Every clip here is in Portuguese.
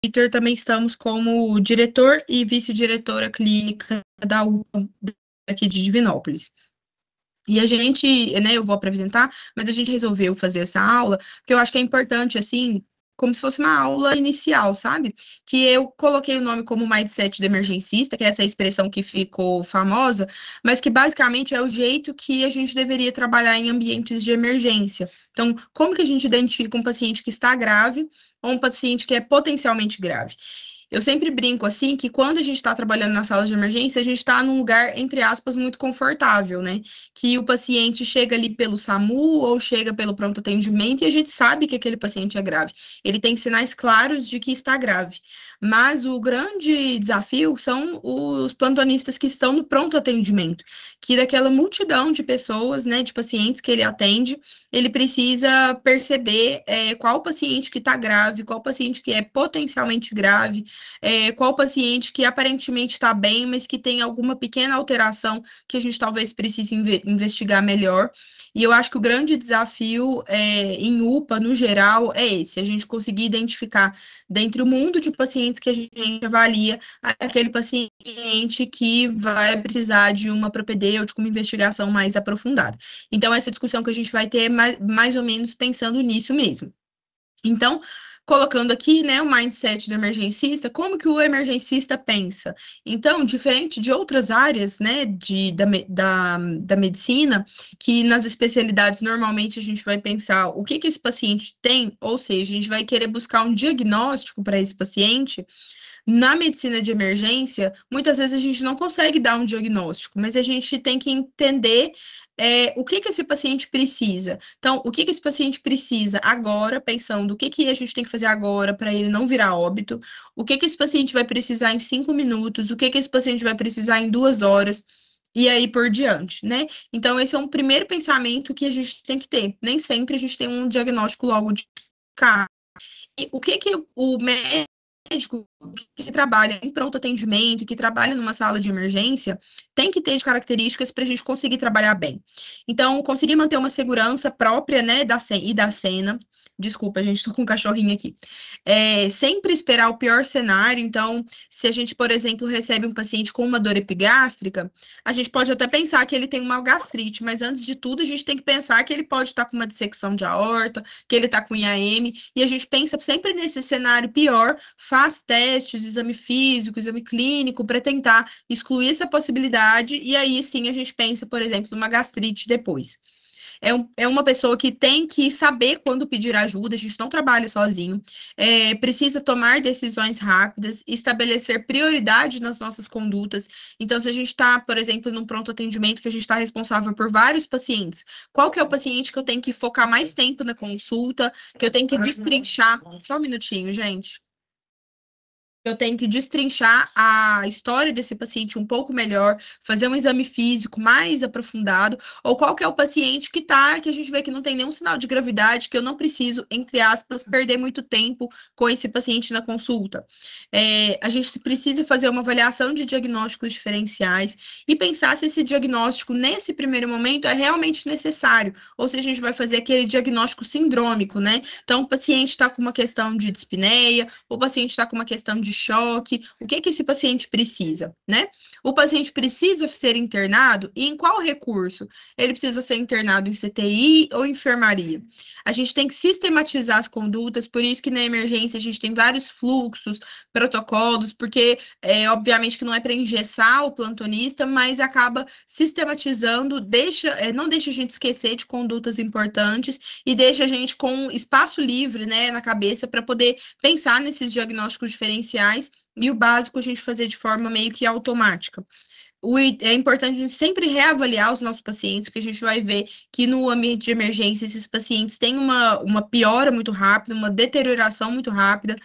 Vitor também estamos como diretor e vice-diretora clínica da UPA aqui de Divinópolis. E a gente, né, eu vou apresentar, mas a gente resolveu fazer essa aula, porque eu acho que é importante, assim, como se fosse uma aula inicial, sabe? Que eu coloquei o nome como mindset do emergencista, que é essa expressão que ficou famosa, mas que basicamente é o jeito que a gente deveria trabalhar em ambientes de emergência. Então, como que a gente identifica um paciente que está grave ou um paciente que é potencialmente grave? Eu sempre brinco assim que quando a gente está trabalhando na sala de emergência, a gente está num lugar, entre aspas, muito confortável, né? Que o paciente chega ali pelo SAMU ou chega pelo pronto atendimento e a gente sabe que aquele paciente é grave. Ele tem sinais claros de que está grave. Mas o grande desafio são os plantonistas que estão no pronto atendimento, que daquela multidão de pessoas, né, de pacientes que ele atende, ele precisa perceber qual paciente que está grave, qual paciente que é potencialmente grave, qual paciente que aparentemente está bem, mas que tem alguma pequena alteração que a gente talvez precise investigar melhor. E eu acho que o grande desafio em UPA, no geral, é esse, a gente conseguir identificar, dentre o mundo de pacientes que a gente avalia, aquele paciente que vai precisar de uma propedêutica, uma investigação mais aprofundada. Então, essa discussão que a gente vai ter é mais ou menos pensando nisso mesmo. Então, colocando aqui, né, o mindset do emergencista, como que o emergencista pensa? Então, diferente de outras áreas, né, da medicina, que nas especialidades normalmente a gente vai pensar o que esse paciente tem, ou seja, a gente vai querer buscar um diagnóstico para esse paciente. Na medicina de emergência, muitas vezes a gente não consegue dar um diagnóstico, mas a gente tem que entender o que esse paciente precisa. Então, o que esse paciente precisa agora, pensando o que a gente tem que fazer agora para ele não virar óbito, o que esse paciente vai precisar em 5 minutos, o que esse paciente vai precisar em 2 horas, e aí por diante, né? Então, esse é um primeiro pensamento que a gente tem que ter. Nem sempre a gente tem um diagnóstico logo de cara. E o que o médico que trabalha em pronto atendimento, que trabalha numa sala de emergência, tem que ter de características para a gente conseguir trabalhar bem. Então, conseguir manter uma segurança própria, né, da cena. Desculpa, a gente, tô com um cachorrinho aqui. Sempre esperar o pior cenário. Então, se a gente, por exemplo, recebe um paciente com uma dor epigástrica, a gente pode até pensar que ele tem uma gastrite, mas antes de tudo, a gente tem que pensar que ele pode estar com uma dissecção de aorta, que ele está com IAM, e a gente pensa sempre nesse cenário pior, faz testes, exame físico, exame clínico, para tentar excluir essa possibilidade, e aí sim a gente pensa, por exemplo, numa gastrite depois. É uma pessoa que tem que saber quando pedir ajuda, a gente não trabalha sozinho, precisa tomar decisões rápidas, estabelecer prioridade nas nossas condutas. Então, se a gente está, por exemplo, num pronto atendimento que a gente está responsável por vários pacientes, qual que é o paciente que eu tenho que focar mais tempo na consulta, que eu tenho que destrinchar? Só um minutinho, gente. Eu tenho que destrinchar a história desse paciente um pouco melhor, fazer um exame físico mais aprofundado, ou qual que é o paciente que a gente vê que não tem nenhum sinal de gravidade, que eu não preciso, entre aspas, perder muito tempo com esse paciente na consulta. A gente precisa fazer uma avaliação de diagnósticos diferenciais e pensar se esse diagnóstico, nesse primeiro momento, é realmente necessário, ou se a gente vai fazer aquele diagnóstico sindrômico, né? Então, o paciente está com uma questão de dispneia, o paciente está com uma questão de choque, o que esse paciente precisa, né? O paciente precisa ser internado e em qual recurso? Ele precisa ser internado em CTI ou enfermaria? A gente tem que sistematizar as condutas, por isso que na emergência a gente tem vários fluxos, protocolos, porque obviamente que não é para engessar o plantonista, mas acaba sistematizando, não deixa a gente esquecer de condutas importantes e deixa a gente com espaço livre, né, na cabeça para poder pensar nesses diagnósticos diferenciais e o básico a gente fazer de forma meio que automática. É importante a gente sempre reavaliar os nossos pacientes, porque a gente vai ver que no ambiente de emergência esses pacientes têm uma piora muito rápida, uma deterioração muito rápida.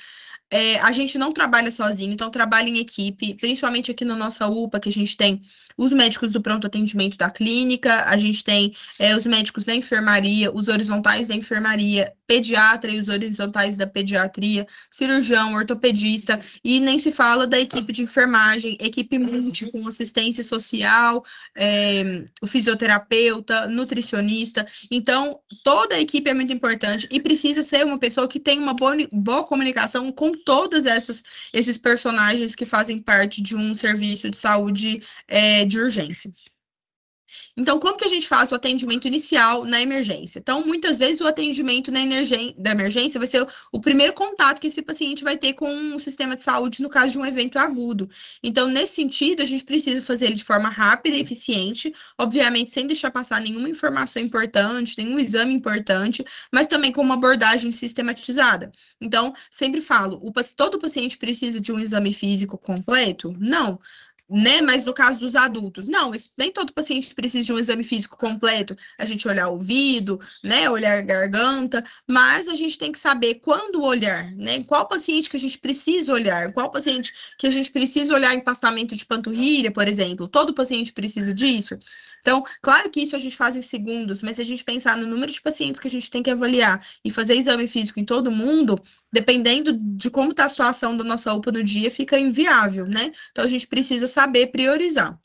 A gente não trabalha sozinho, então trabalha em equipe, principalmente aqui na nossa UPA, que a gente tem os médicos do pronto atendimento da clínica, a gente tem os médicos da enfermaria, os horizontais da enfermaria, pediatra e os horizontais da pediatria, cirurgião, ortopedista, e nem se fala da equipe de enfermagem, equipe multi com assistência social, o fisioterapeuta, nutricionista. Então, toda a equipe é muito importante e precisa ser uma pessoa que tem uma boa comunicação com todos esses personagens que fazem parte de um serviço de saúde de urgência. Então, como que a gente faz o atendimento inicial na emergência? Então, muitas vezes o atendimento da emergência vai ser o primeiro contato que esse paciente vai ter com o sistema de saúde no caso de um evento agudo. Então, nesse sentido, a gente precisa fazer ele de forma rápida e eficiente, obviamente sem deixar passar nenhuma informação importante, nenhum exame importante, mas também com uma abordagem sistematizada. Então, sempre falo, todo paciente precisa de um exame físico completo? Não. Né? Mas no caso dos adultos, não, nem todo paciente precisa de um exame físico completo, a gente olhar o ouvido, né, olhar a garganta, mas a gente tem que saber quando olhar, né, qual paciente que a gente precisa olhar, qual paciente que a gente precisa olhar empastamento de panturrilha, por exemplo, todo paciente precisa disso. Então, claro que isso a gente faz em segundos, mas se a gente pensar no número de pacientes que a gente tem que avaliar e fazer exame físico em todo mundo, dependendo de como está a situação da nossa UPA no dia, fica inviável, né? Então, a gente precisa saber priorizar.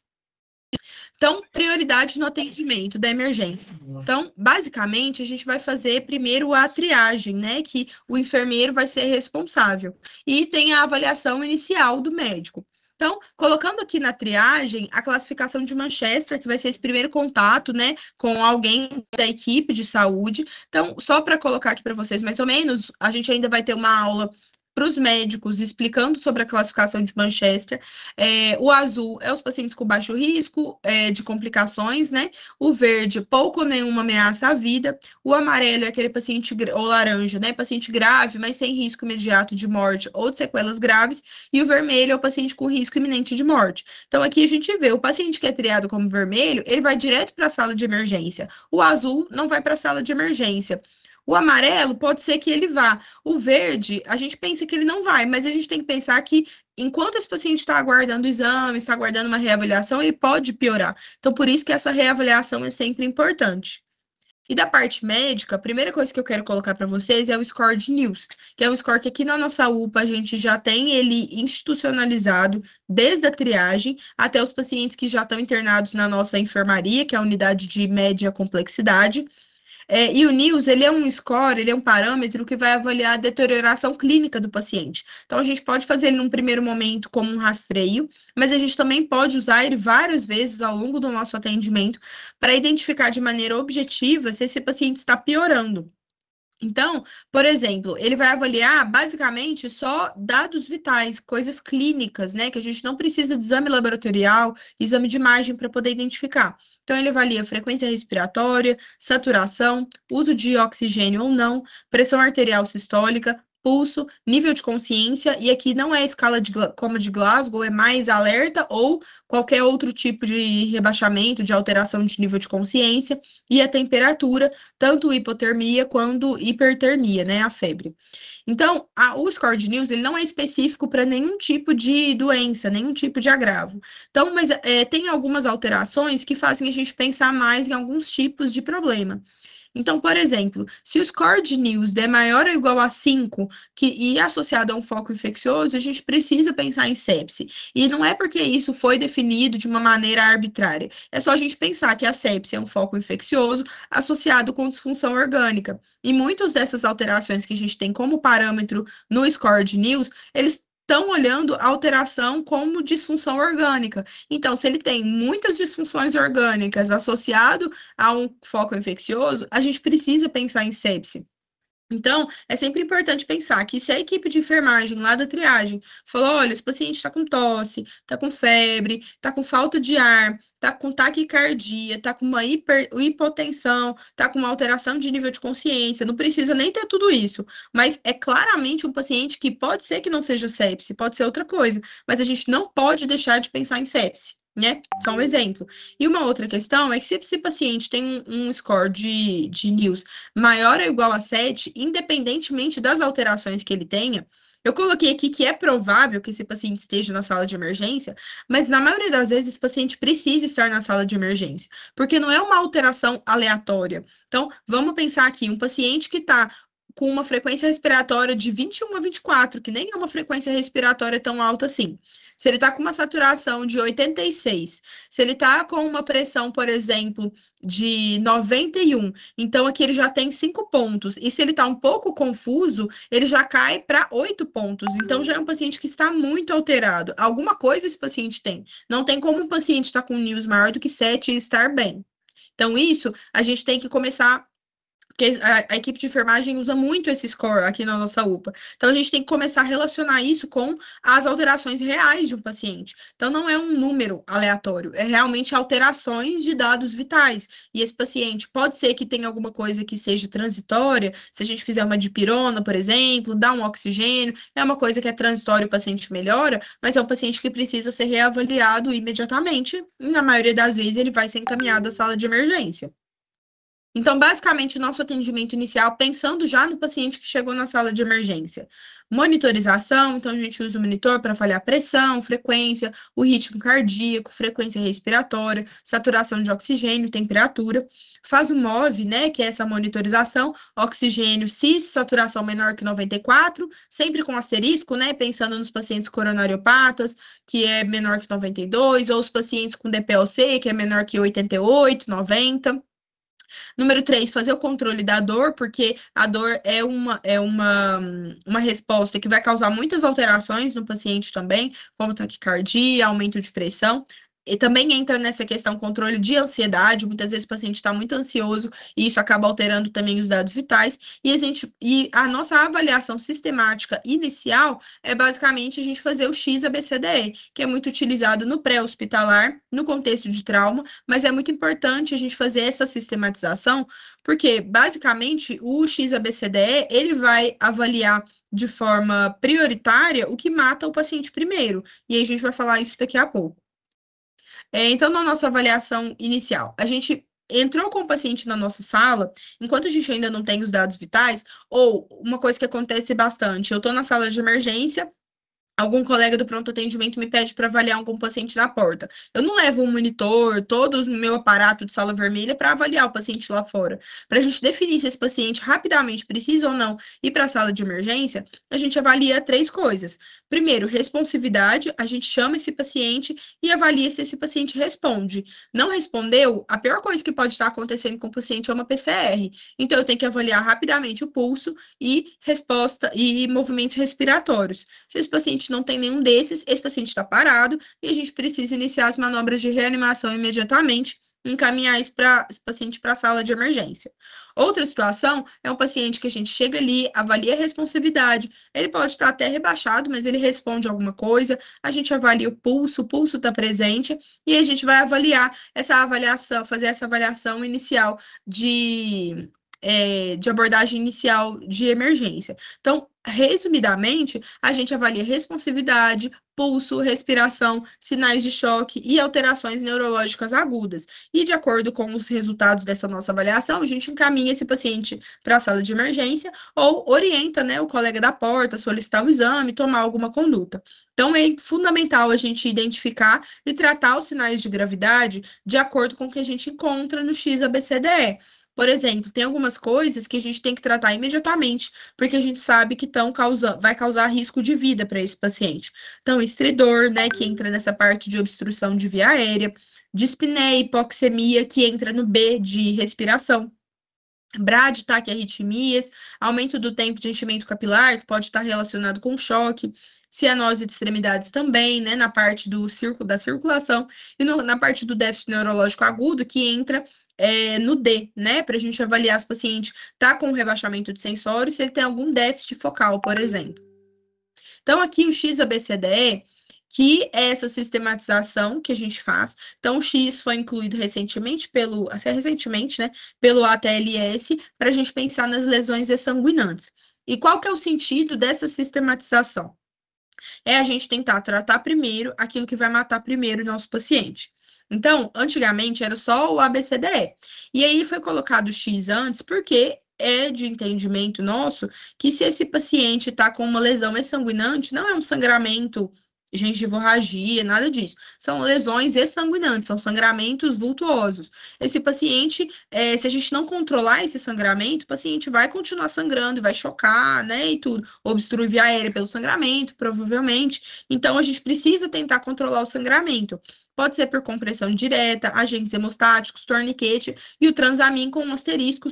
Então, prioridade no atendimento da emergência. Então, basicamente, a gente vai fazer primeiro a triagem, né? Que o enfermeiro vai ser responsável. E tem a avaliação inicial do médico. Então, colocando aqui na triagem a classificação de Manchester, que vai ser esse primeiro contato, né, com alguém da equipe de saúde. Então, só para colocar aqui para vocês, mais ou menos, a gente ainda vai ter uma aula para os médicos explicando sobre a classificação de Manchester. O azul é os pacientes com baixo risco de complicações, né? O verde, pouco ou nenhuma ameaça à vida. O amarelo é aquele paciente, ou laranja, né? Paciente grave, mas sem risco imediato de morte ou de sequelas graves. E o vermelho é o paciente com risco iminente de morte. Então, aqui a gente vê o paciente que é triado como vermelho, ele vai direto para a sala de emergência. O azul não vai para a sala de emergência. O amarelo pode ser que ele vá. O verde, a gente pensa que ele não vai, mas a gente tem que pensar que enquanto esse paciente está aguardando o exame, está aguardando uma reavaliação, ele pode piorar. Então, por isso que essa reavaliação é sempre importante. E da parte médica, a primeira coisa que eu quero colocar para vocês é o score de NILS, que é um score que aqui na nossa UPA a gente já tem ele institucionalizado desde a triagem até os pacientes que já estão internados na nossa enfermaria, que é a unidade de média complexidade. E o NILS, ele é um score, ele é um parâmetro que vai avaliar a deterioração clínica do paciente. Então, a gente pode fazer ele num primeiro momento como um rastreio, mas a gente também pode usar ele várias vezes ao longo do nosso atendimento para identificar de maneira objetiva se esse paciente está piorando. Então, por exemplo, ele vai avaliar basicamente só dados vitais, coisas clínicas, né? Que a gente não precisa de exame laboratorial, exame de imagem para poder identificar. Então, ele avalia frequência respiratória, saturação, uso de oxigênio ou não, pressão arterial sistólica, pulso, nível de consciência, e aqui não é escala como de Glasgow, é mais alerta ou qualquer outro tipo de rebaixamento, de alteração de nível de consciência, e a temperatura, tanto hipotermia quanto hipertermia, né, a febre. Então, o score de NILS, ele não é específico para nenhum tipo de doença, nenhum tipo de agravo. Então, mas tem algumas alterações que fazem a gente pensar mais em alguns tipos de problema. Então, por exemplo, se o score de NILS der maior ou igual a 5 e associado a um foco infeccioso, a gente precisa pensar em sepse. E não é porque isso foi definido de uma maneira arbitrária. É só a gente pensar que a sepse é um foco infeccioso associado com disfunção orgânica. E muitas dessas alterações que a gente tem como parâmetro no score de NILS, eles estão olhando a alteração como disfunção orgânica. Então, se ele tem muitas disfunções orgânicas associado a um foco infeccioso, a gente precisa pensar em sepse. Então, é sempre importante pensar que se a equipe de enfermagem lá da triagem falou, olha, esse paciente está com tosse, está com febre, está com falta de ar, está com taquicardia, está com uma hipotensão, está com uma alteração de nível de consciência, não precisa nem ter tudo isso, mas é claramente um paciente que pode ser que não seja sepse, pode ser outra coisa, mas a gente não pode deixar de pensar em sepse. Né? Só um exemplo. E uma outra questão é que se esse paciente tem um score de NILS maior ou igual a 7, independentemente das alterações que ele tenha, eu coloquei aqui que é provável que esse paciente esteja na sala de emergência, mas na maioria das vezes esse paciente precisa estar na sala de emergência, porque não é uma alteração aleatória. Então, vamos pensar aqui, um paciente que está com uma frequência respiratória de 21 a 24, que nem é uma frequência respiratória tão alta assim. Se ele está com uma saturação de 86, se ele está com uma pressão, por exemplo, de 91, então aqui ele já tem 5 pontos. E se ele está um pouco confuso, ele já cai para 8 pontos. Então já é um paciente que está muito alterado. Alguma coisa esse paciente tem. Não tem como um paciente estar com um NIUS maior do que 7 e estar bem. Então, isso a gente tem que começar. Porque a equipe de enfermagem usa muito esse score aqui na nossa UPA. Então, a gente tem que começar a relacionar isso com as alterações reais de um paciente. Então, não é um número aleatório, é realmente alterações de dados vitais. E esse paciente pode ser que tenha alguma coisa que seja transitória, se a gente fizer uma dipirona, por exemplo, dar um oxigênio, é uma coisa que é transitória, o paciente melhora, mas é um paciente que precisa ser reavaliado imediatamente, e na maioria das vezes ele vai ser encaminhado à sala de emergência. Então, basicamente, nosso atendimento inicial, pensando já no paciente que chegou na sala de emergência. Monitorização, então a gente usa o monitor para avaliar pressão, frequência, o ritmo cardíaco, frequência respiratória, saturação de oxigênio, temperatura. Faz o MOV, né, que é essa monitorização, oxigênio, cis, saturação menor que 94, sempre com asterisco, né, pensando nos pacientes coronariopatas, que é menor que 92, ou os pacientes com DPLC, que é menor que 88, 90. Número 3, fazer o controle da dor, porque a dor uma resposta que vai causar muitas alterações no paciente também, como taquicardia, aumento de pressão. E também entra nessa questão controle de ansiedade, muitas vezes o paciente está muito ansioso e isso acaba alterando também os dados vitais. E a nossa avaliação sistemática inicial é basicamente a gente fazer o X-ABCDE, que é muito utilizado no pré-hospitalar, no contexto de trauma, mas é muito importante a gente fazer essa sistematização, porque basicamente o X-ABCDE ele vai avaliar de forma prioritária o que mata o paciente primeiro. E aí a gente vai falar isso daqui a pouco. Então, na nossa avaliação inicial, a gente entrou com o paciente na nossa sala, enquanto a gente ainda não tem os dados vitais, ou uma coisa que acontece bastante, eu estou na sala de emergência, algum colega do pronto atendimento me pede para avaliar algum paciente na porta. Eu não levo um monitor, todo o meu aparato de sala vermelha para avaliar o paciente lá fora. Para a gente definir se esse paciente rapidamente precisa ou não ir para a sala de emergência, a gente avalia 3 coisas. Primeiro, responsividade, a gente chama esse paciente e avalia se esse paciente responde. Não respondeu, a pior coisa que pode estar acontecendo com o paciente é uma PCR. Então, eu tenho que avaliar rapidamente o pulso e resposta e movimentos respiratórios. Se esse paciente não tem nenhum desses, esse paciente está parado e a gente precisa iniciar as manobras de reanimação imediatamente, encaminhar esse paciente para a sala de emergência. Outra situação é um paciente que a gente chega ali, avalia a responsividade, ele pode estar até rebaixado, mas ele responde alguma coisa, a gente avalia o pulso está presente, e a gente vai avaliar essa avaliação, fazer essa avaliação inicial de abordagem inicial de emergência. Então, resumidamente, a gente avalia responsividade, pulso, respiração, sinais de choque e alterações neurológicas agudas. E, de acordo com os resultados dessa nossa avaliação, a gente encaminha esse paciente para a sala de emergência ou orienta, né, o colega da porta, solicitar o exame, tomar alguma conduta. Então, é fundamental a gente identificar e tratar os sinais de gravidade de acordo com o que a gente encontra no X-ABCDE. Por exemplo, tem algumas coisas que a gente tem que tratar imediatamente, porque a gente sabe que vai causar risco de vida para esse paciente. Então, estridor, né, que entra nessa parte de obstrução de via aérea, dispneia, hipoxemia, que entra no B de respiração. BRAD, taquiarritmias, aumento do tempo de enchimento capilar, que pode estar relacionado com choque, cianose de extremidades também, né, na parte da circulação, e na parte do déficit neurológico agudo, que entra no D, né, para a gente avaliar se o paciente está com rebaixamento de sensório, se ele tem algum déficit focal, por exemplo. Então, aqui o X-ABCDE, que é essa sistematização que a gente faz. Então, o X foi incluído recentemente né, pelo ATLS, para a gente pensar nas lesões exsanguinantes. E qual que é o sentido dessa sistematização? É a gente tentar tratar primeiro aquilo que vai matar primeiro o nosso paciente. Então, antigamente era só o ABCDE. E aí foi colocado o X antes, porque é de entendimento nosso que se esse paciente está com uma lesão exsanguinante, não é um sangramento gengivorragia, nada disso. São lesões exsanguinantes, são sangramentos vultuosos. Esse paciente, se a gente não controlar esse sangramento, o paciente vai continuar sangrando, vai chocar, né, e tudo. Obstruir via aérea pelo sangramento, provavelmente. Então, a gente precisa tentar controlar o sangramento. Pode ser por compressão direta, agentes hemostáticos, torniquete e o transamin com um asterisco,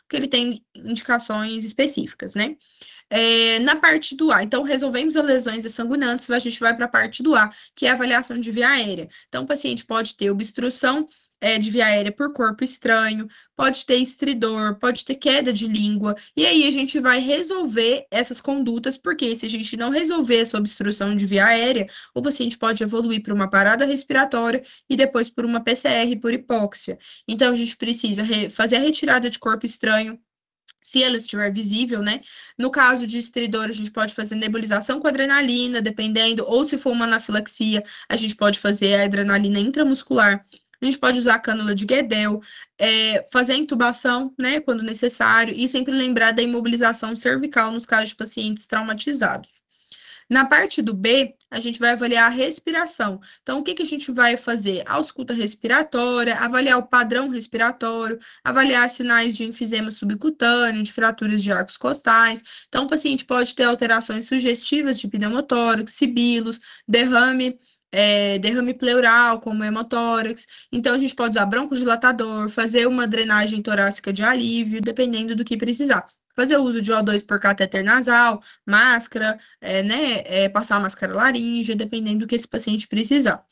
que ele tem indicações específicas, né? Na parte do A, então resolvemos as lesões sanguinantes, a gente vai para a parte do A, que é a avaliação de via aérea. Então, o paciente pode ter obstrução de via aérea por corpo estranho, pode ter estridor, pode ter queda de língua, e aí a gente vai resolver essas condutas, porque se a gente não resolver essa obstrução de via aérea, o paciente pode evoluir para uma parada respiratória e depois por uma PCR por hipóxia. Então, a gente precisa fazer a retirada de corpo estranho, se ela estiver visível, né? No caso de estridor, a gente pode fazer nebulização com adrenalina, dependendo, ou se for uma anafilaxia, a gente pode fazer a adrenalina intramuscular. A gente pode usar a cânula de Guedel, fazer a intubação, né, quando necessário, e sempre lembrar da imobilização cervical nos casos de pacientes traumatizados. Na parte do B, a gente vai avaliar a respiração. Então, o que que a gente vai fazer? A ausculta respiratória, avaliar o padrão respiratório, avaliar sinais de enfisema subcutâneo, de fraturas de arcos costais. Então, o paciente pode ter alterações sugestivas de pneumotórax, sibilos, derrame pleural, como hemotórax. Então, a gente pode usar broncodilatador, fazer uma drenagem torácica de alívio, dependendo do que precisar. Fazer uso de O2 por catéter nasal, máscara, né, passar a máscara laríngea, dependendo do que esse paciente precisar.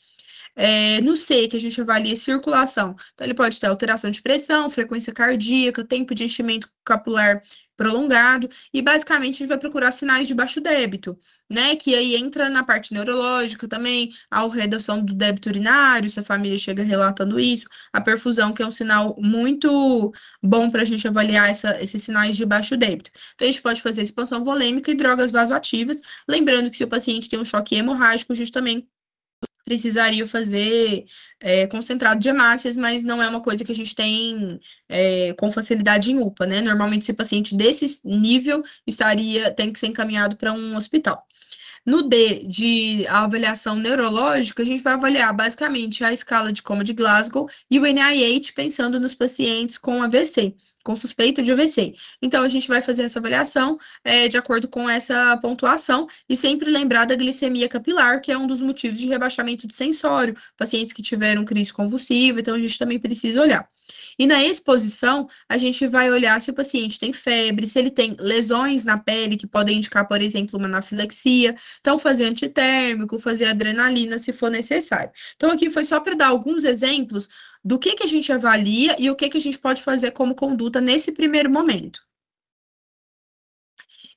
No C, que a gente avalia circulação. Então, ele pode ter alteração de pressão, frequência cardíaca, tempo de enchimento capilar prolongado, e basicamente a gente vai procurar sinais de baixo débito, né? Que aí entra na parte neurológica também, a redução do débito urinário, se a família chega relatando isso, a perfusão, que é um sinal muito bom para a gente avaliar esses sinais de baixo débito. Então, a gente pode fazer expansão volêmica e drogas vasoativas, lembrando que se o paciente tem um choque hemorrágico, a gente também precisaria fazer concentrado de hemácias, mas não é uma coisa que a gente tem com facilidade em UPA, né? Normalmente, esse paciente desse nível tem que ser encaminhado para um hospital. No D, de avaliação neurológica, a gente vai avaliar basicamente a escala de coma de Glasgow e o NIH, pensando nos pacientes com AVC, com suspeita de AVC. Então, a gente vai fazer essa avaliação de acordo com essa pontuação e sempre lembrar da glicemia capilar, que é um dos motivos de rebaixamento de sensório, pacientes que tiveram crise convulsiva, então a gente também precisa olhar. E na exposição, a gente vai olhar se o paciente tem febre, se ele tem lesões na pele, que podem indicar, por exemplo, uma anafilaxia. Então, fazer antitérmico, fazer adrenalina, se for necessário. Então, aqui foi só para dar alguns exemplos do que a gente avalia e o que a gente pode fazer como conduta nesse primeiro momento.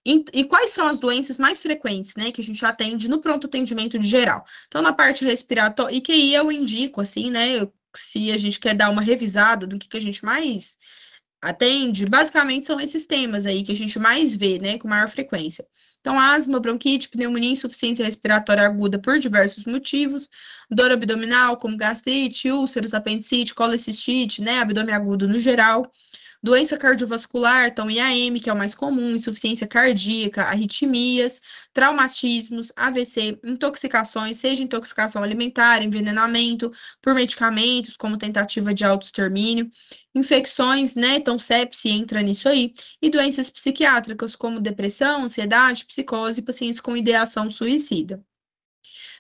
E quais são as doenças mais frequentes, né, que a gente atende no pronto atendimento de geral? Então, na parte respiratória, e que aí eu indico, assim, né, se a gente quer dar uma revisada do que a gente mais atende, basicamente são esses temas aí que a gente mais vê, né, com maior frequência. Então, asma, bronquite, pneumonia, insuficiência respiratória aguda por diversos motivos, dor abdominal, como gastrite, úlceros, apendicite, colecistite, né, abdômen agudo no geral, doença cardiovascular, então IAM, que é o mais comum, insuficiência cardíaca, arritmias, traumatismos, AVC, intoxicações, seja intoxicação alimentar, envenenamento por medicamentos, como tentativa de autoextermínio, infecções, né? Então, sepse entra nisso aí, e doenças psiquiátricas, como depressão, ansiedade, psicose e pacientes com ideação suicida.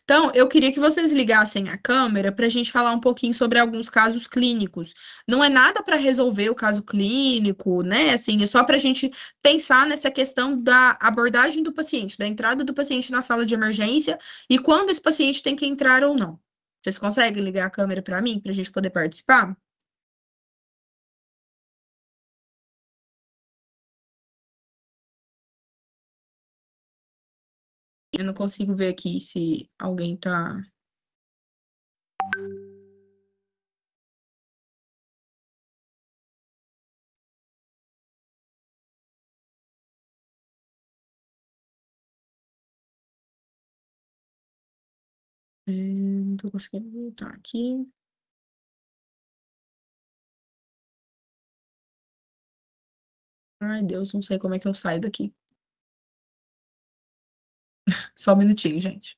Então, eu queria que vocês ligassem a câmera para a gente falar um pouquinho sobre alguns casos clínicos. Não é nada para resolver o caso clínico, né? Assim, é só para a gente pensar nessa questão da abordagem do paciente, da entrada do paciente na sala de emergência e quando esse paciente tem que entrar ou não. Vocês conseguem ligar a câmera para mim, para a gente poder participar? Eu não consigo ver aqui se alguém tá. Não tô conseguindo voltar aqui. Ai, Deus, não sei como é que eu saio daqui. Só um minutinho, gente.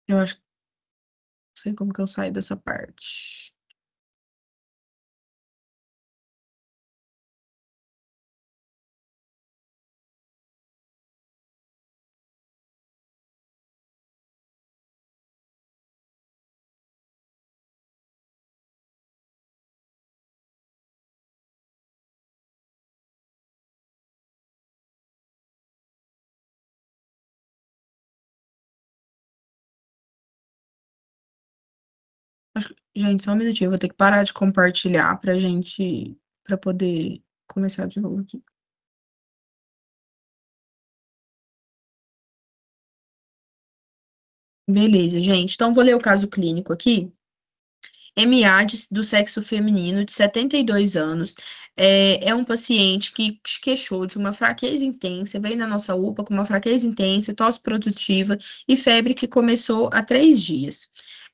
Eu acho que não sei como que eu saio dessa parte. Gente, só um minutinho, eu vou ter que parar de compartilhar para poder começar de novo aqui. Beleza, gente. Então, vou ler o caso clínico aqui. MA do sexo feminino, de 72 anos, é um paciente que queixou de uma fraqueza intensa, veio na nossa UPA com uma fraqueza intensa, tosse produtiva e febre que começou há 3 dias.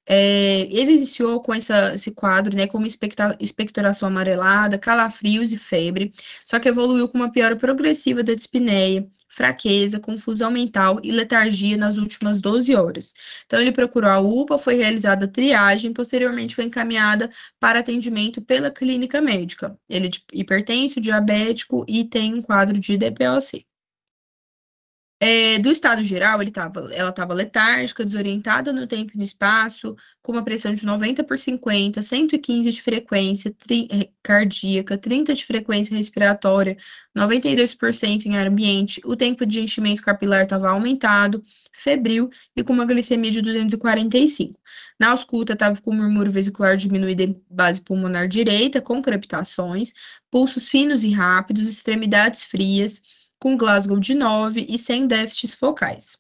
Ele iniciou com esse quadro, né, com uma expectoração amarelada, calafrios e febre, só que evoluiu com uma piora progressiva da dispneia, fraqueza, confusão mental e letargia nas últimas 12 horas. Então, ele procurou a UPA, foi realizada a triagem, posteriormente foi encaminhada para atendimento pela clínica médica. Ele é hipertenso, diabético e tem um quadro de DPOC. Do estado geral, ela estava letárgica, desorientada no tempo e no espaço, com uma pressão de 90/50, 115 de frequência cardíaca, 30 de frequência respiratória, 92% em ar ambiente, o tempo de enchimento capilar estava aumentado, febril e com uma glicemia de 245. Na ausculta, estava com murmúrio vesicular diminuído em base pulmonar direita, com crepitações, pulsos finos e rápidos, extremidades frias, com Glasgow de 9 e sem déficits focais.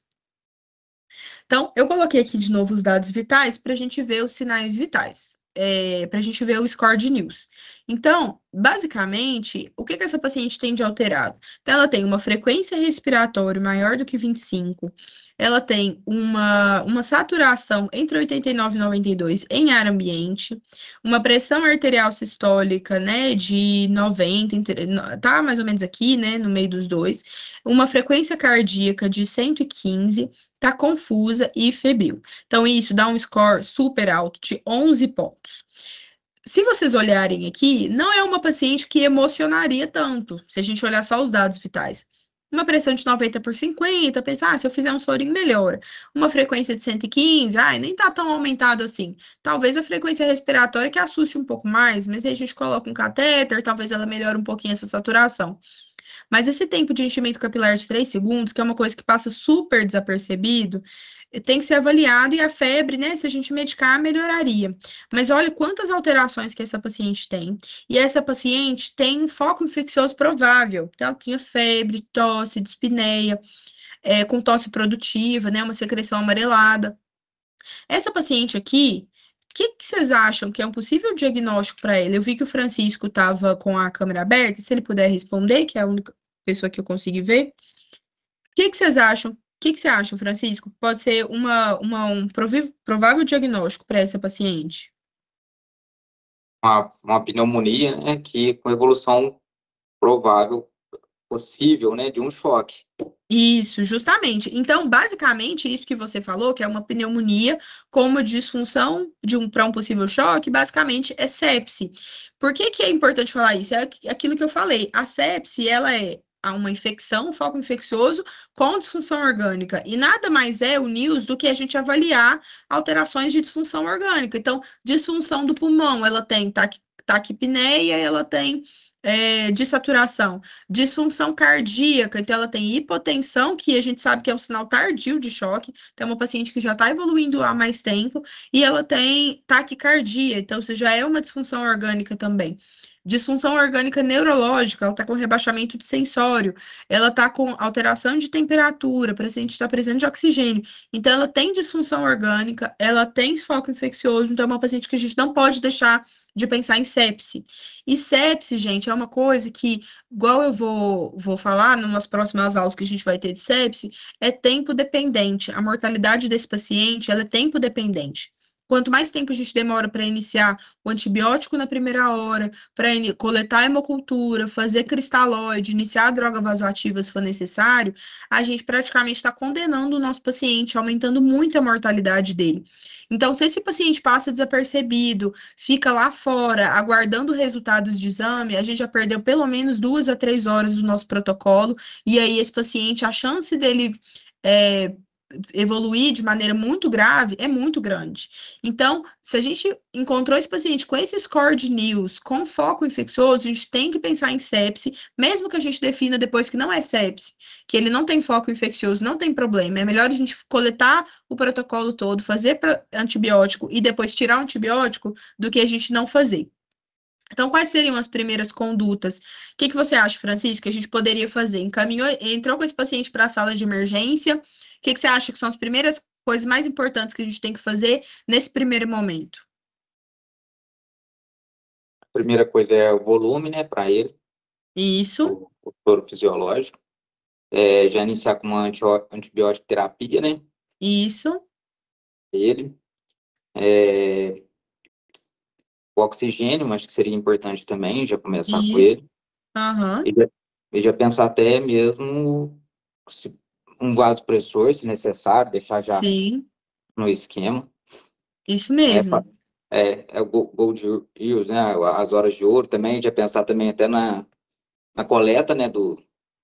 Então, eu coloquei aqui de novo os dados vitais para a gente ver os sinais vitais, para a gente ver o score de News. Então, basicamente, o que essa paciente tem de alterado? Então, ela tem uma frequência respiratória maior do que 25, ela tem uma saturação entre 89 e 92 em ar ambiente, uma pressão arterial sistólica, né, de 90, tá mais ou menos aqui, né, no meio dos dois, uma frequência cardíaca de 115, tá confusa e febril. Então, isso dá um score super alto de 11 pontos. Se vocês olharem aqui, não é uma paciente que emocionaria tanto, se a gente olhar só os dados vitais. Uma pressão de 90/50, pensar, se eu fizer um sorinho, melhora. Uma frequência de 115, nem tá tão aumentado assim. Talvez a frequência respiratória que assuste um pouco mais, mas aí a gente coloca um catéter, talvez ela melhore um pouquinho essa saturação. Mas esse tempo de enchimento capilar de 3 segundos, que é uma coisa que passa super desapercebido, tem que ser avaliado e a febre, né, se a gente medicar, melhoraria. Mas olha quantas alterações que essa paciente tem. E essa paciente tem um foco infeccioso provável. Então, ela tinha febre, tosse, dispneia, com tosse produtiva, né, uma secreção amarelada. Essa paciente aqui, o que vocês acham que é um possível diagnóstico para ela? Eu vi que o Francisco estava com a câmera aberta, se ele puder responder, que é a única pessoa que eu consegui ver. O que vocês acham? O que você acha, Francisco? Pode ser um provável diagnóstico para essa paciente? Uma pneumonia, né, que com evolução provável, possível, né, de um choque. Isso, justamente. Então, basicamente, isso que você falou, que é uma pneumonia com uma disfunção para um possível choque, basicamente é sepse. Por que é importante falar isso? É aquilo que eu falei. A sepse, ela é uma infecção, um foco infeccioso com disfunção orgânica. E nada mais é o NIOS do que a gente avaliar alterações de disfunção orgânica. Então, disfunção do pulmão, ela tem taquipneia, ela tem desaturação, disfunção cardíaca, então ela tem hipotensão, que a gente sabe que é um sinal tardio de choque, então é uma paciente que já está evoluindo há mais tempo, e ela tem taquicardia, então isso já é uma disfunção orgânica também. Disfunção orgânica neurológica, ela está com rebaixamento de sensório, ela está com alteração de temperatura, o paciente está precisando de oxigênio. Então, ela tem disfunção orgânica, ela tem foco infeccioso, então é uma paciente que a gente não pode deixar de pensar em sepse. E sepse, gente, é uma coisa que, igual eu vou falar nas próximas aulas que a gente vai ter de sepse, é tempo dependente. A mortalidade desse paciente, ela é tempo dependente. quanto mais tempo a gente demora para iniciar o antibiótico na primeira hora, para coletar a hemocultura, fazer cristalóide, iniciar a droga vasoativa se for necessário, a gente praticamente está condenando o nosso paciente, aumentando muito a mortalidade dele. Então, se esse paciente passa desapercebido, fica lá fora, aguardando resultados de exame, a gente já perdeu pelo menos 2 a 3 horas do nosso protocolo, e aí esse paciente, a chance dele evoluir de maneira muito grave é muito grande. Então, se a gente encontrou esse paciente com esse score de NILS, com foco infeccioso, a gente tem que pensar em sepse, mesmo que a gente defina depois que não é sepse, que ele não tem foco infeccioso, não tem problema. É melhor a gente coletar o protocolo todo, fazer antibiótico e depois tirar o antibiótico do que a gente não fazer. Então, quais seriam as primeiras condutas? O que você acha, Francisco, que a gente poderia fazer? Entrou com esse paciente para a sala de emergência. O que você acha que são as primeiras coisas mais importantes que a gente tem que fazer nesse primeiro momento? A primeira coisa é o volume, né, para ele, Isso, o soro fisiológico. Já iniciar com uma antibiótico terapia, né, isso, ele. O oxigênio, acho que seria importante também, já começar com isso. ele. Aham, E já pensar até mesmo um vasopressor, se necessário, deixar já sim, no esquema. isso É, mesmo. o Gold Years, né, as horas de ouro também, já pensar também até na coleta, né, Dos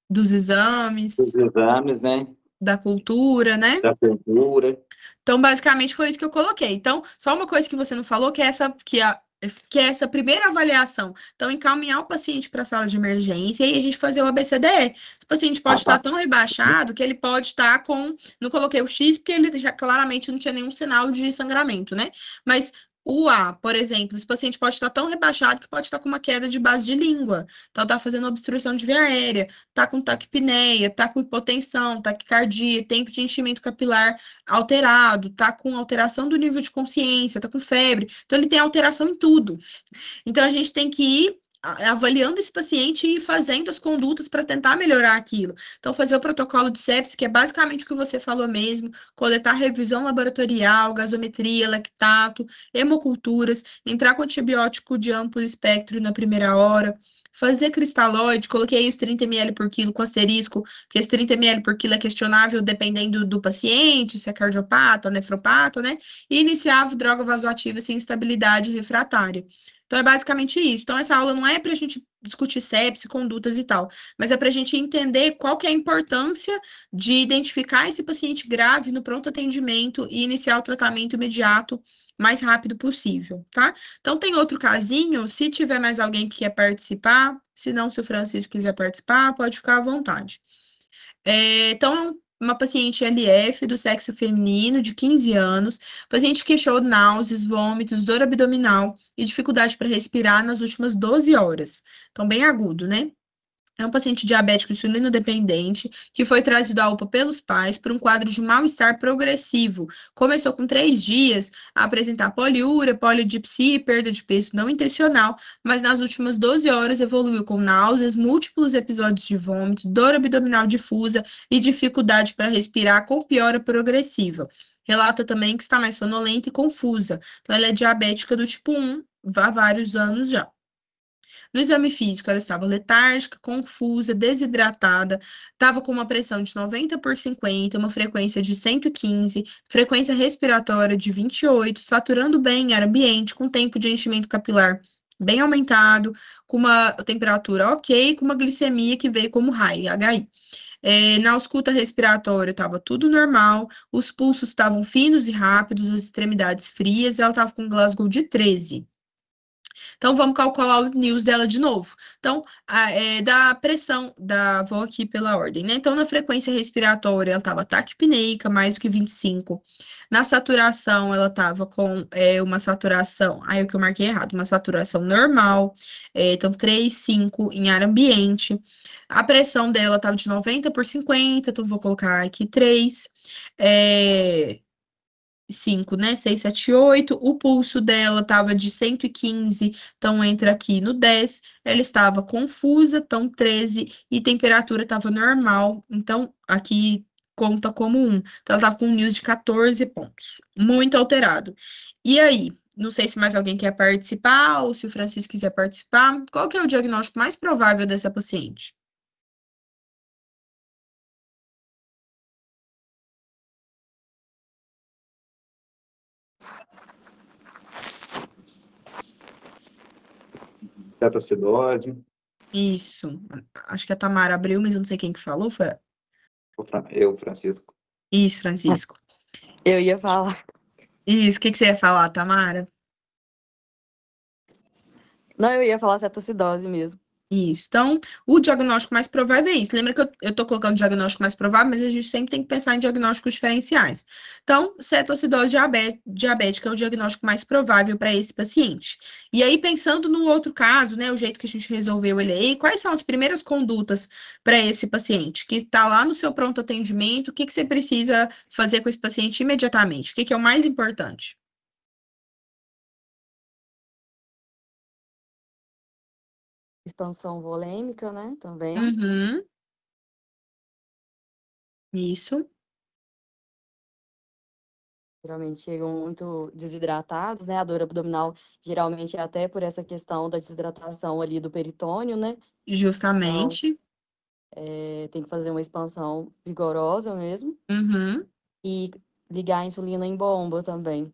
dos exames, exames, né, da cultura, né? da cultura. Então, basicamente, foi isso que eu coloquei. Então, só uma coisa que você não falou, que é essa primeira avaliação. Então, encaminhar o paciente para a sala de emergência e a gente fazer o ABCDE. O paciente Ah, pode estar tá. tão rebaixado que ele pode estar com. Não coloquei o X porque ele já claramente não tinha nenhum sinal de sangramento, né? Mas o A, por exemplo, esse paciente pode estar tão rebaixado que pode estar com uma queda de base de língua. Então, está fazendo obstrução de via aérea, está com taquipneia, está com hipotensão, taquicardia, tempo de enchimento capilar alterado, tá com alteração do nível de consciência, tá com febre. Então, ele tem alteração em tudo. Então, a gente tem que ir avaliando esse paciente e fazendo as condutas para tentar melhorar aquilo. Então, fazer o protocolo de sepsis, que é basicamente o que você falou mesmo, coletar revisão laboratorial, gasometria, lactato, hemoculturas, entrar com antibiótico de amplo espectro na primeira hora, fazer cristalóide, coloquei os 30 ml por quilo com asterisco, porque esse 30 ml por quilo é questionável dependendo do paciente, se é cardiopata, nefropata, né? E iniciava droga vasoativa sem estabilidade refratária. Então, é basicamente isso. Então, essa aula não é para a gente discutir sepse, condutas e tal, mas é para a gente entender qual que é a importância de identificar esse paciente grave no pronto atendimento e iniciar o tratamento imediato, mais rápido possível, tá? Então, tem outro casinho, se tiver mais alguém que quer participar, se não, se o Francisco quiser participar, pode ficar à vontade. Então, uma paciente LF do sexo feminino, de 15 anos, paciente queixou náuseas, vômitos, dor abdominal e dificuldade para respirar nas últimas 12 horas. Então, bem agudo, né? É um paciente diabético insulino-dependente que foi trazido à UPA pelos pais por um quadro de mal-estar progressivo. Começou com 3 dias a apresentar poliúria, polidipsia e perda de peso não intencional, mas nas últimas 12 horas evoluiu com náuseas, múltiplos episódios de vômito, dor abdominal difusa e dificuldade para respirar com piora progressiva. Relata também que está mais sonolenta e confusa. Então, ela é diabética do tipo 1 há vários anos já. No exame físico, ela estava letárgica, confusa, desidratada, estava com uma pressão de 90/50, uma frequência de 115, frequência respiratória de 28, saturando bem em ar ambiente, com tempo de enchimento capilar bem aumentado, com uma temperatura ok, com uma glicemia que veio como high, HI. Na ausculta respiratória estava tudo normal, os pulsos estavam finos e rápidos, as extremidades frias, ela estava com Glasgow de 13. Então, vamos calcular o NILS dela de novo. Então, da pressão, vou aqui pela ordem, né? Então, na frequência respiratória, ela estava taquipneica, mais do que 25. Na saturação, ela estava com uma saturação, aí é o que eu marquei errado, uma saturação normal, então 3,5 em ar ambiente. A pressão dela estava de 90/50, então vou colocar aqui 3. 5, né? 6, 7, 8. O pulso dela estava de 115, então entra aqui no 10. Ela estava confusa, então 13. E temperatura estava normal, então aqui conta como um. Então, ela estava com um NIOS de 14 pontos, muito alterado. E aí, não sei se mais alguém quer participar ou se o Francisco quiser participar. Qual que é o diagnóstico mais provável dessa paciente? Cetoacidose. Isso. Acho que a Tamara abriu, mas eu não sei quem que falou. Foi... Eu, Francisco. Isso, Francisco. Eu ia falar. Isso, o que você ia falar, Tamara? Não, eu ia falar cetoacidose mesmo. Isso. Então, o diagnóstico mais provável é isso. Lembra que eu estou colocando diagnóstico mais provável, mas a gente sempre tem que pensar em diagnósticos diferenciais. Então, cetoacidose diabética é o diagnóstico mais provável para esse paciente. E aí, pensando no outro caso, né, o jeito que a gente resolveu ele aí, quais são as primeiras condutas para esse paciente que está lá no seu pronto atendimento? O que que você precisa fazer com esse paciente imediatamente? O que que é o mais importante? Expansão volêmica, né? Também. Uhum. Isso. Geralmente chegam muito desidratados, né? A dor abdominal geralmente é até por essa questão da desidratação ali do peritônio, né? Justamente. Tem que fazer uma expansão vigorosa mesmo Uhum. e ligar a insulina em bomba também.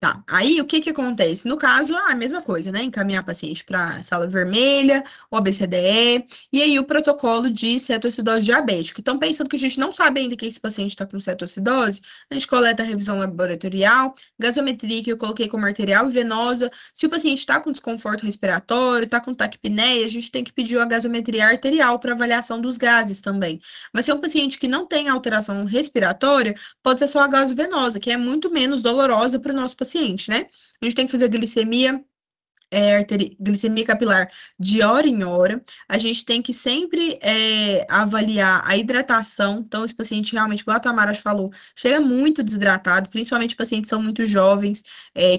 Tá, aí o que que acontece? No caso, a mesma coisa, né? Encaminhar paciente para sala vermelha, o ABCDE, e aí o protocolo de cetoacidose diabética. Então, pensando que a gente não sabe ainda que esse paciente está com cetoacidose, a gente coleta a revisão laboratorial, gasometria, que eu coloquei como arterial e venosa. Se o paciente está com desconforto respiratório, está com taquipneia, a gente tem que pedir a gasometria arterial para avaliação dos gases também. Mas se é um paciente que não tem alteração respiratória, pode ser só a gasovenosa, que é muito menos dolorosa para o nosso paciente, né? A gente tem que fazer glicemia, glicemia capilar de hora em hora. A gente tem que sempre avaliar a hidratação. Então, esse paciente realmente, igual a Tamara falou, chega muito desidratado, principalmente pacientes que são muito jovens,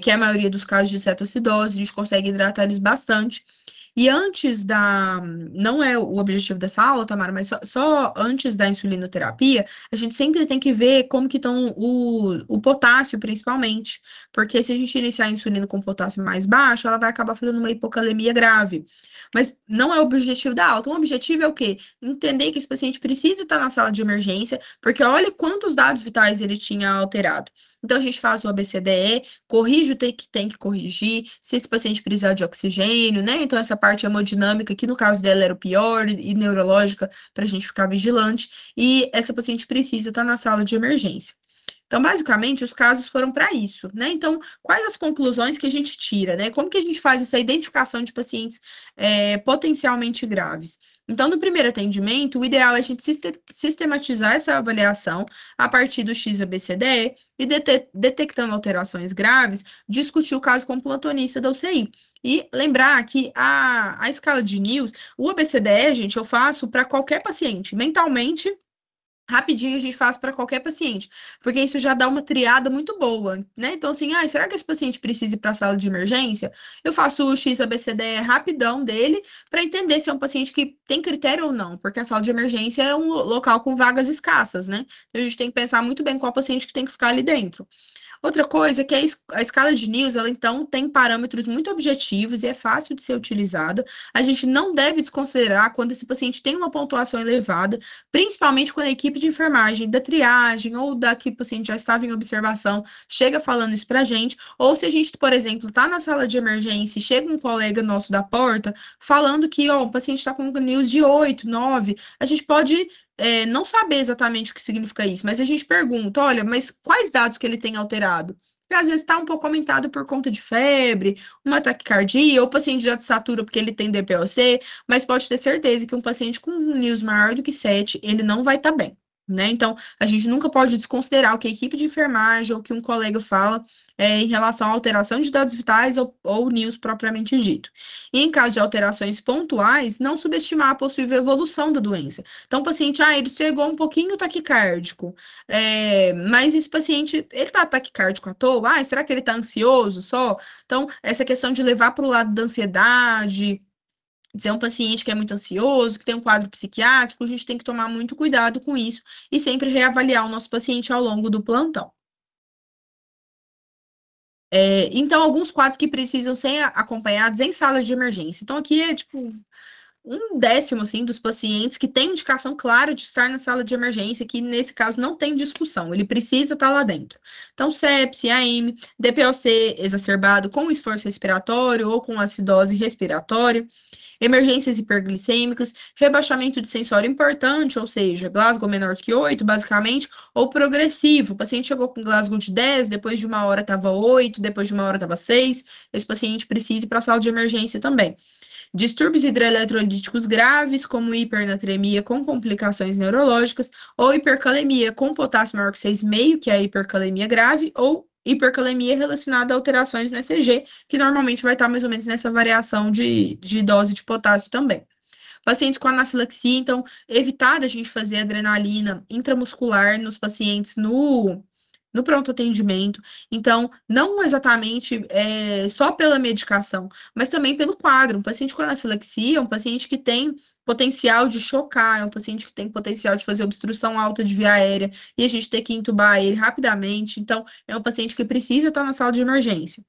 que é a maioria dos casos de cetoacidose, a gente consegue hidratar eles bastante. E antes da. Não é o objetivo dessa aula, Tamara, mas só antes da insulinoterapia, a gente sempre tem que ver como que estão o potássio, principalmente. Porque se a gente iniciar a insulina com potássio mais baixo, ela vai acabar fazendo uma hipocalemia grave. Mas não é o objetivo da aula. Então, o objetivo é o quê? Entender que esse paciente precisa estar na sala de emergência, porque olha quantos dados vitais ele tinha alterado. Então, a gente faz o ABCDE, corrige o que tem que corrigir, se esse paciente precisar de oxigênio, né? Então, essa parte hemodinâmica, que no caso dela era o pior, e neurológica, para a gente ficar vigilante, e essa paciente precisa estar na sala de emergência. Então, basicamente, os casos foram para isso, né? Então, quais as conclusões que a gente tira, né? Como que a gente faz essa identificação de pacientes potencialmente graves? Então, no primeiro atendimento, o ideal é a gente sistematizar essa avaliação a partir do XABCDE e detectando alterações graves, discutir o caso com o plantonista da UCI. E lembrar que a escala de NIOS, o ABCDE, gente, eu faço para qualquer paciente, mentalmente. Rapidinho a gente faz para qualquer paciente, porque isso já dá uma triada muito boa, né? Então, assim, será que esse paciente precisa ir para a sala de emergência? Eu faço o XABCD rapidão dele para entender se é um paciente que tem critério ou não, porque a sala de emergência é um local com vagas escassas, né? Então, a gente tem que pensar muito bem qual paciente que tem que ficar ali dentro. Outra coisa é que a escala de Niels, ela então tem parâmetros muito objetivos e é fácil de ser utilizada. A gente não deve desconsiderar quando esse paciente tem uma pontuação elevada, principalmente quando a equipe de enfermagem da triagem ou da que o paciente já estava em observação chega falando isso pra gente, ou se a gente, por exemplo, está na sala de emergência e chega um colega nosso da porta falando que o paciente está com Niels de 8, 9, a gente pode não saber exatamente o que significa isso, mas a gente pergunta, olha, mas quais dados que ele tem alterado? Porque às vezes está um pouco aumentado por conta de febre, uma taquicardia, ou o paciente já satura porque ele tem DPOC, mas pode ter certeza que um paciente com um NIOS maior do que 7, ele não vai estar bem. Né? Então, a gente nunca pode desconsiderar o que a equipe de enfermagem ou que um colega fala em relação à alteração de dados vitais ou NIOS propriamente dito. E em caso de alterações pontuais, não subestimar a possível evolução da doença. Então, o paciente, ele chegou um pouquinho taquicárdico, mas esse paciente, ele tá taquicárdico à toa? Será que ele tá ansioso só? Então, essa questão de levar para o lado da ansiedade, Se é um paciente que é muito ansioso, que tem um quadro psiquiátrico, a gente tem que tomar muito cuidado com isso e sempre reavaliar o nosso paciente ao longo do plantão. Então, alguns quadros que precisam ser acompanhados em sala de emergência. Então, aqui é tipo 1/10, assim, dos pacientes que tem indicação clara de estar na sala de emergência, que nesse caso não tem discussão, ele precisa estar lá dentro. Então, sepse, AM, DPOC exacerbado com esforço respiratório ou com acidose respiratória, emergências hiperglicêmicas, rebaixamento de sensório importante, ou seja, Glasgow menor que 8, basicamente, ou progressivo. O paciente chegou com Glasgow de 10, depois de 1 hora estava 8, depois de 1 hora estava 6. Esse paciente precisa ir para a sala de emergência também. Distúrbios hidroeletrolíticos graves, como hipernatremia com complicações neurológicas, ou hipercalemia com potássio maior que 6,5, que é a hipercalemia grave, ou hipercalemia relacionada a alterações no ECG, que normalmente vai estar mais ou menos nessa variação de dose de potássio também. Pacientes com anafilaxia, então, evitar a gente fazer adrenalina intramuscular nos pacientes no pronto atendimento. Então, não exatamente só pela medicação, mas também pelo quadro. Um paciente com anafilaxia é um paciente que tem potencial de chocar, é um paciente que tem potencial de fazer obstrução alta de via aérea e a gente ter que entubar ele rapidamente. Então, é um paciente que precisa estar na sala de emergência.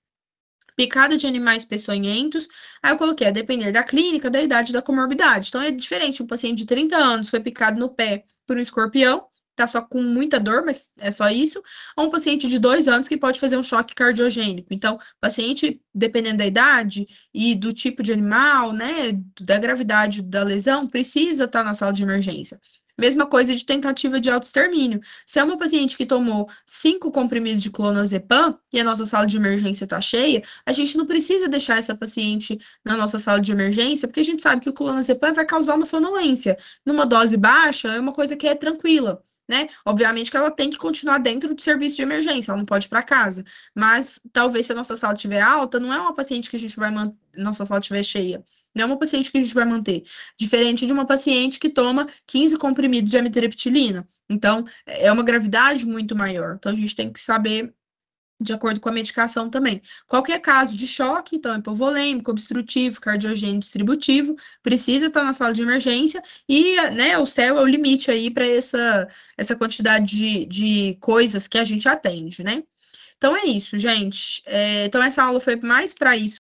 Picada de animais peçonhentos, aí eu coloquei a depender da clínica, da idade, da comorbidade. Então, é diferente, um paciente de 30 anos foi picado no pé por um escorpião, tá só com muita dor, mas é só isso, a um paciente de 2 anos que pode fazer um choque cardiogênico. Então, paciente, dependendo da idade e do tipo de animal, né, da gravidade da lesão, precisa estar na sala de emergência. Mesma coisa de tentativa de autoextermínio. Se é uma paciente que tomou 5 comprimidos de clonazepam e a nossa sala de emergência está cheia, a gente não precisa deixar essa paciente na nossa sala de emergência, porque a gente sabe que o clonazepam vai causar uma sonolência. Numa dose baixa, é uma coisa que é tranquila, né? Obviamente que ela tem que continuar dentro do serviço de emergência, ela não pode ir para casa. Mas talvez se a nossa sala estiver alta, não é uma paciente que a gente vai manter, nossa sala estiver cheia. Não é uma paciente que a gente vai manter. Diferente de uma paciente que toma 15 comprimidos de amitriptilina. Então, é uma gravidade muito maior. Então, a gente tem que saber de acordo com a medicação também. Qualquer caso de choque, então, hipovolêmico, obstrutivo, cardiogênico, distributivo, precisa estar na sala de emergência e, né, o céu é o limite aí para essa quantidade de coisas que a gente atende, né? Então é isso, gente. Então essa aula foi mais para isso.